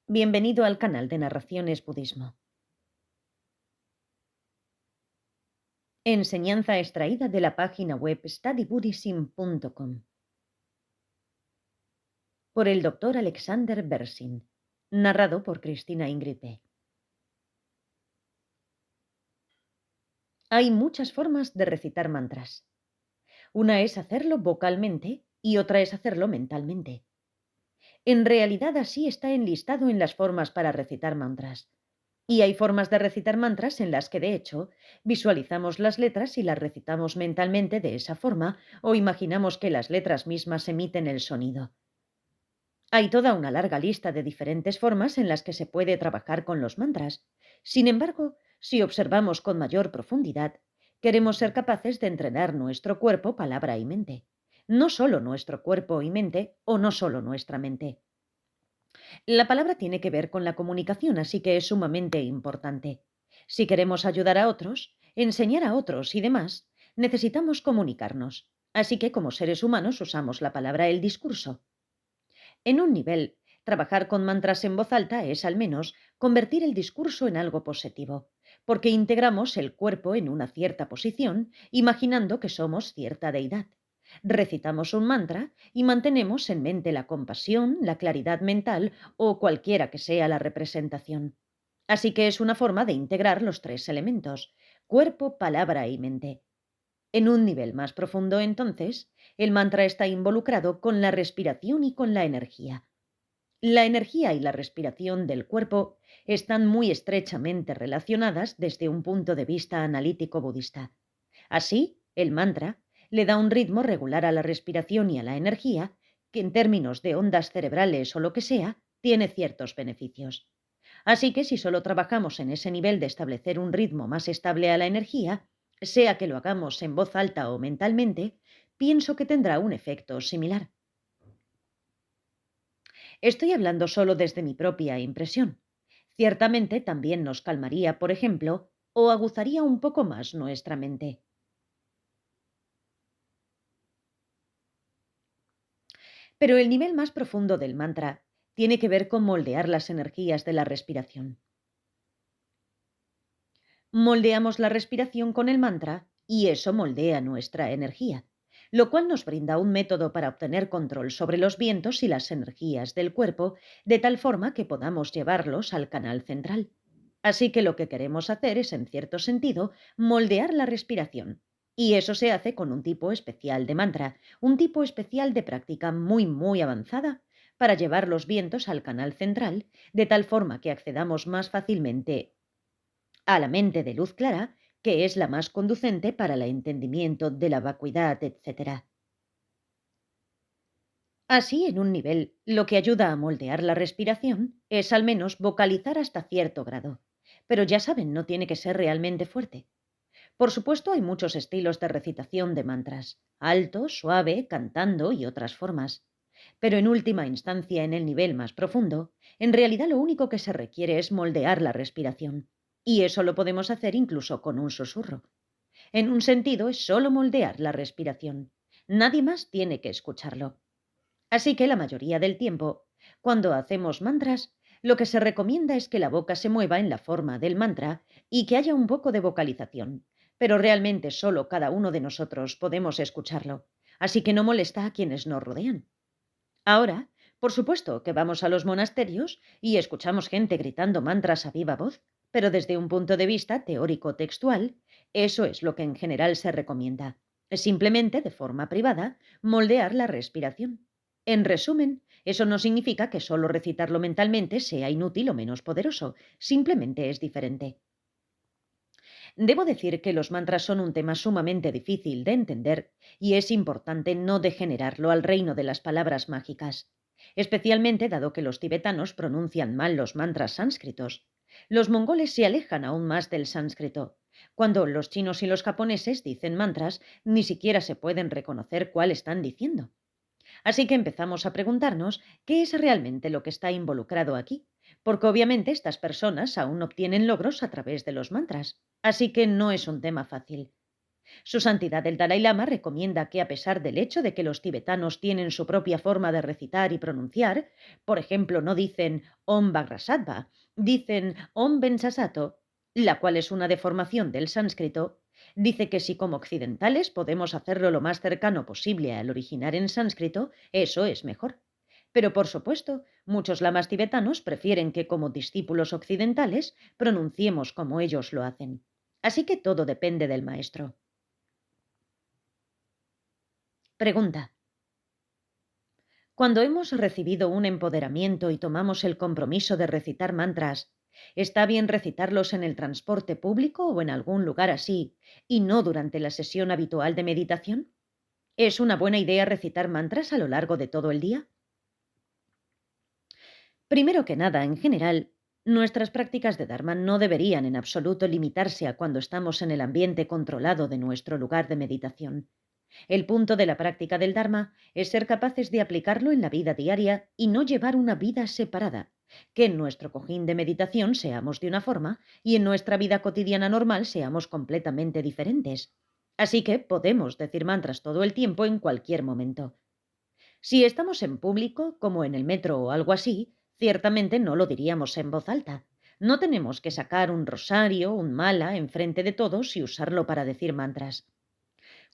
Bienvenido al canal de Narraciones Budismo. Enseñanza extraída de la página web studybuddhism.com por el Dr. Alexander Berzin, narrado por Cristina Ingrid B. Hay muchas formas de recitar mantras. Una es hacerlo vocalmente y otra es hacerlo mentalmente. En realidad así está enlistado en las formas para recitar mantras. Y hay formas de recitar mantras en las que, de hecho, visualizamos las letras y las recitamos mentalmente de esa forma o imaginamos que las letras mismas emiten el sonido. Hay toda una larga lista de diferentes formas en las que se puede trabajar con los mantras. Sin embargo, si observamos con mayor profundidad, queremos ser capaces de entrenar nuestro cuerpo, palabra y mente. No solo nuestro cuerpo y mente, o no solo nuestra mente. La palabra tiene que ver con la comunicación, así que es sumamente importante. Si queremos ayudar a otros, enseñar a otros y demás, necesitamos comunicarnos. Así que como seres humanos usamos la palabra el discurso. En un nivel, trabajar con mantras en voz alta es al menos convertir el discurso en algo positivo, porque integramos el cuerpo en una cierta posición, imaginando que somos cierta deidad. Recitamos un mantra y mantenemos en mente la compasión, la claridad mental o cualquiera que sea la representación. Así que es una forma de integrar los tres elementos: cuerpo, palabra y mente. En un nivel más profundo, entonces, el mantra está involucrado con la respiración y con la energía. La energía y la respiración del cuerpo están muy estrechamente relacionadas desde un punto de vista analítico budista. Así, el mantra le da un ritmo regular a la respiración y a la energía, que en términos de ondas cerebrales o lo que sea, tiene ciertos beneficios. Así que si solo trabajamos en ese nivel de establecer un ritmo más estable a la energía, sea que lo hagamos en voz alta o mentalmente, pienso que tendrá un efecto similar. Estoy hablando solo desde mi propia impresión. Ciertamente también nos calmaría, por ejemplo, o aguzaría un poco más nuestra mente. Pero el nivel más profundo del mantra tiene que ver con moldear las energías de la respiración. Moldeamos la respiración con el mantra y eso moldea nuestra energía, lo cual nos brinda un método para obtener control sobre los vientos y las energías del cuerpo, de tal forma que podamos llevarlos al canal central. Así que lo que queremos hacer es, en cierto sentido, moldear la respiración. Y eso se hace con un tipo especial de mantra, un tipo especial de práctica muy avanzada, para llevar los vientos al canal central, de tal forma que accedamos más fácilmente a la mente de luz clara, que es la más conducente para el entendimiento de la vacuidad, etc. Así, en un nivel, lo que ayuda a moldear la respiración es al menos vocalizar hasta cierto grado. Pero ya saben, no tiene que ser realmente fuerte. Por supuesto, hay muchos estilos de recitación de mantras: alto, suave, cantando y otras formas. Pero en última instancia, en el nivel más profundo, en realidad lo único que se requiere es moldear la respiración. Y eso lo podemos hacer incluso con un susurro. En un sentido, es solo moldear la respiración. Nadie más tiene que escucharlo. Así que la mayoría del tiempo, cuando hacemos mantras, lo que se recomienda es que la boca se mueva en la forma del mantra y que haya un poco de vocalización, pero realmente solo cada uno de nosotros podemos escucharlo, así que no molesta a quienes nos rodean. Ahora, por supuesto que vamos a los monasterios y escuchamos gente gritando mantras a viva voz, pero desde un punto de vista teórico-textual, eso es lo que en general se recomienda. Es simplemente, de forma privada, moldear la respiración. En resumen, eso no significa que solo recitarlo mentalmente sea inútil o menos poderoso, simplemente es diferente. Debo decir que los mantras son un tema sumamente difícil de entender y es importante no degenerarlo al reino de las palabras mágicas, especialmente dado que los tibetanos pronuncian mal los mantras sánscritos. Los mongoles se alejan aún más del sánscrito. Cuando los chinos y los japoneses dicen mantras, ni siquiera se pueden reconocer cuál están diciendo. Así que empezamos a preguntarnos qué es realmente lo que está involucrado aquí, porque obviamente estas personas aún obtienen logros a través de los mantras, así que no es un tema fácil. Su Santidad el Dalai Lama recomienda que, a pesar del hecho de que los tibetanos tienen su propia forma de recitar y pronunciar, por ejemplo, no dicen Om Vajrasattva, dicen Om Bensasato, la cual es una deformación del sánscrito, dice que si como occidentales podemos hacerlo lo más cercano posible al original en sánscrito, eso es mejor. Pero, por supuesto, muchos lamas tibetanos prefieren que, como discípulos occidentales, pronunciemos como ellos lo hacen. Así que todo depende del maestro. Pregunta. Cuando hemos recibido un empoderamiento y tomamos el compromiso de recitar mantras, ¿está bien recitarlos en el transporte público o en algún lugar así, y no durante la sesión habitual de meditación? ¿Es una buena idea recitar mantras a lo largo de todo el día? Primero que nada, en general, nuestras prácticas de Dharma no deberían en absoluto limitarse a cuando estamos en el ambiente controlado de nuestro lugar de meditación. El punto de la práctica del Dharma es ser capaces de aplicarlo en la vida diaria y no llevar una vida separada, que en nuestro cojín de meditación seamos de una forma y en nuestra vida cotidiana normal seamos completamente diferentes. Así que podemos decir mantras todo el tiempo en cualquier momento. Si estamos en público, como en el metro o algo así, ciertamente no lo diríamos en voz alta. No tenemos que sacar un rosario, un mala, enfrente de todos y usarlo para decir mantras.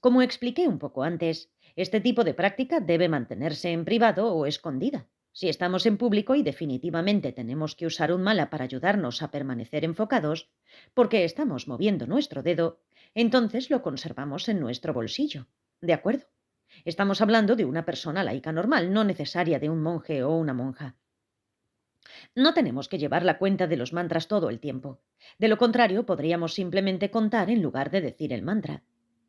Como expliqué un poco antes, este tipo de práctica debe mantenerse en privado o escondida. Si estamos en público y definitivamente tenemos que usar un mala para ayudarnos a permanecer enfocados, porque estamos moviendo nuestro dedo, entonces lo conservamos en nuestro bolsillo. ¿De acuerdo? Estamos hablando de una persona laica normal, no necesaria de un monje o una monja. No tenemos que llevar la cuenta de los mantras todo el tiempo. De lo contrario, podríamos simplemente contar en lugar de decir el mantra.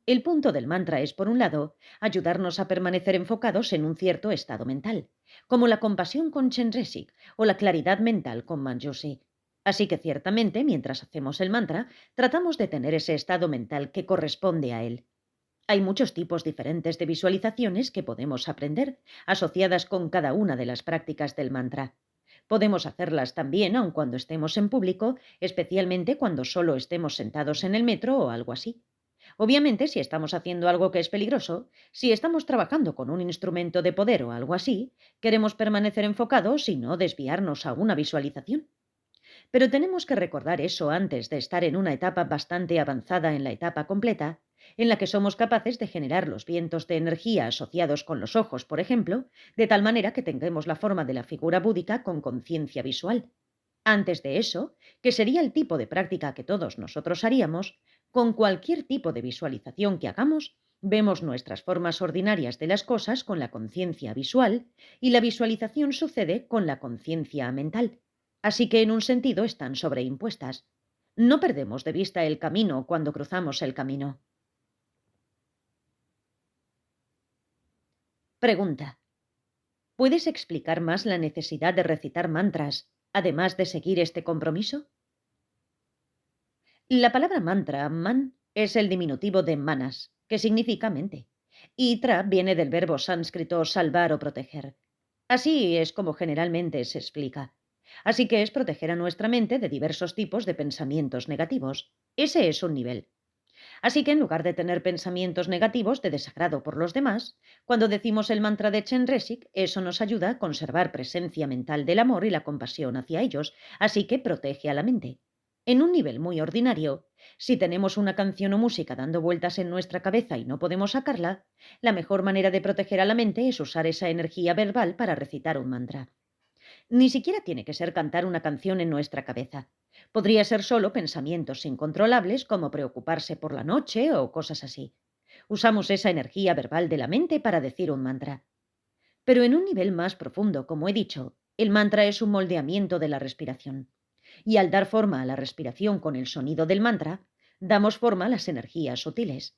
El punto del mantra es, por un lado, ayudarnos a permanecer enfocados en un cierto estado mental, como la compasión con Chenrezig o la claridad mental con Manjushri. Así que ciertamente, mientras hacemos el mantra, tratamos de tener ese estado mental que corresponde a él. Hay muchos tipos diferentes de visualizaciones que podemos aprender, asociadas con cada una de las prácticas del mantra. Podemos hacerlas también aun cuando estemos en público, especialmente cuando solo estemos sentados en el metro o algo así. Obviamente, si estamos haciendo algo que es peligroso, si estamos trabajando con un instrumento de poder o algo así, queremos permanecer enfocados y no desviarnos a una visualización. Pero tenemos que recordar eso antes de estar en una etapa bastante avanzada en la etapa completa, en la que somos capaces de generar los vientos de energía asociados con los ojos, por ejemplo, de tal manera que tengamos la forma de la figura búdica con conciencia visual. Antes de eso, que sería el tipo de práctica que todos nosotros haríamos, con cualquier tipo de visualización que hagamos, vemos nuestras formas ordinarias de las cosas con la conciencia visual y la visualización sucede con la conciencia mental. Así que en un sentido están sobreimpuestas. No perdemos de vista el camino cuando cruzamos el camino. Pregunta. ¿Puedes explicar más la necesidad de recitar mantras, además de seguir este compromiso? La palabra mantra, man, es el diminutivo de manas, que significa mente, y tra viene del verbo sánscrito salvar o proteger. Así es como generalmente se explica. Así que es proteger a nuestra mente de diversos tipos de pensamientos negativos. Ese es un nivel. Así que en lugar de tener pensamientos negativos de desagrado por los demás, cuando decimos el mantra de Chenrezig, eso nos ayuda a conservar presencia mental del amor y la compasión hacia ellos, así que protege a la mente. En un nivel muy ordinario, si tenemos una canción o música dando vueltas en nuestra cabeza y no podemos sacarla, la mejor manera de proteger a la mente es usar esa energía verbal para recitar un mantra. Ni siquiera tiene que ser cantar una canción en nuestra cabeza. Podría ser solo pensamientos incontrolables como preocuparse por la noche o cosas así. Usamos esa energía verbal de la mente para decir un mantra. Pero en un nivel más profundo, como he dicho, el mantra es un moldeamiento de la respiración. Y al dar forma a la respiración con el sonido del mantra, damos forma a las energías sutiles.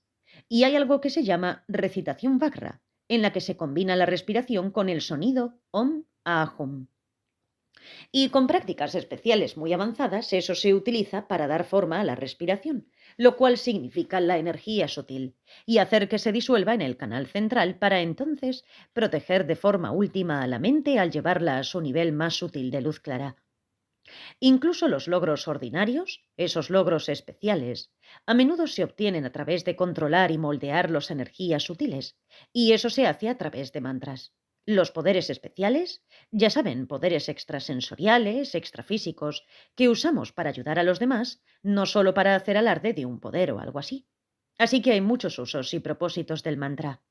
Y hay algo que se llama recitación Vajra, en la que se combina la respiración con el sonido Om Ahum. Y con prácticas especiales muy avanzadas, eso se utiliza para dar forma a la respiración, lo cual significa la energía sutil, y hacer que se disuelva en el canal central para entonces proteger de forma última a la mente al llevarla a su nivel más sutil de luz clara. Incluso los logros ordinarios, esos logros especiales, a menudo se obtienen a través de controlar y moldear las energías sutiles, y eso se hace a través de mantras. Los poderes especiales, ya saben, poderes extrasensoriales, extrafísicos, que usamos para ayudar a los demás, no solo para hacer alarde de un poder o algo así. Así que hay muchos usos y propósitos del mantra.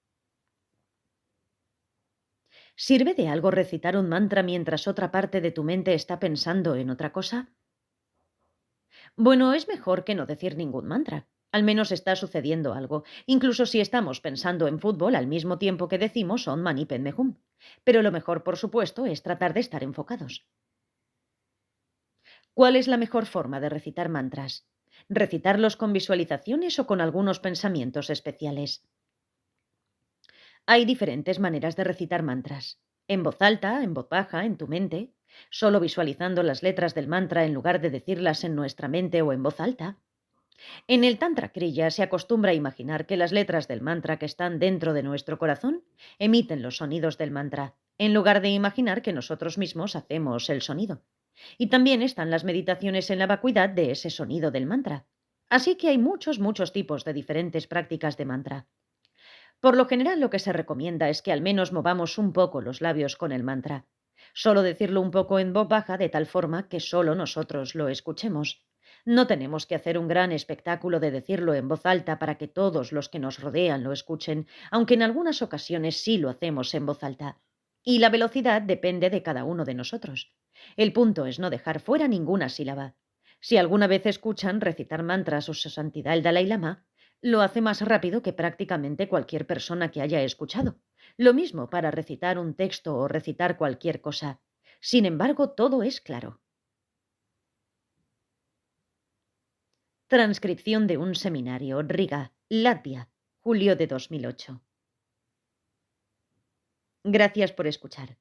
¿Sirve de algo recitar un mantra mientras otra parte de tu mente está pensando en otra cosa? Bueno, es mejor que no decir ningún mantra. Al menos está sucediendo algo, incluso si estamos pensando en fútbol al mismo tiempo que decimos Om Mani Padme Hum. Pero lo mejor, por supuesto, es tratar de estar enfocados. ¿Cuál es la mejor forma de recitar mantras? ¿Recitarlos con visualizaciones o con algunos pensamientos especiales? Hay diferentes maneras de recitar mantras. En voz alta, en voz baja, en tu mente, solo visualizando las letras del mantra en lugar de decirlas en nuestra mente o en voz alta. En el Tantra Kriya se acostumbra a imaginar que las letras del mantra que están dentro de nuestro corazón emiten los sonidos del mantra, en lugar de imaginar que nosotros mismos hacemos el sonido. Y también están las meditaciones en la vacuidad de ese sonido del mantra. Así que hay muchos tipos de diferentes prácticas de mantra. Por lo general, lo que se recomienda es que al menos movamos un poco los labios con el mantra. Solo decirlo un poco en voz baja de tal forma que solo nosotros lo escuchemos. No tenemos que hacer un gran espectáculo de decirlo en voz alta para que todos los que nos rodean lo escuchen, aunque en algunas ocasiones sí lo hacemos en voz alta. Y la velocidad depende de cada uno de nosotros. El punto es no dejar fuera ninguna sílaba. Si alguna vez escuchan recitar mantras o su santidad el Dalai Lama, lo hace más rápido que prácticamente cualquier persona que haya escuchado. Lo mismo para recitar un texto o recitar cualquier cosa. Sin embargo, todo es claro. Transcripción de un seminario, Riga, Latvia, julio de 2008. Gracias por escuchar.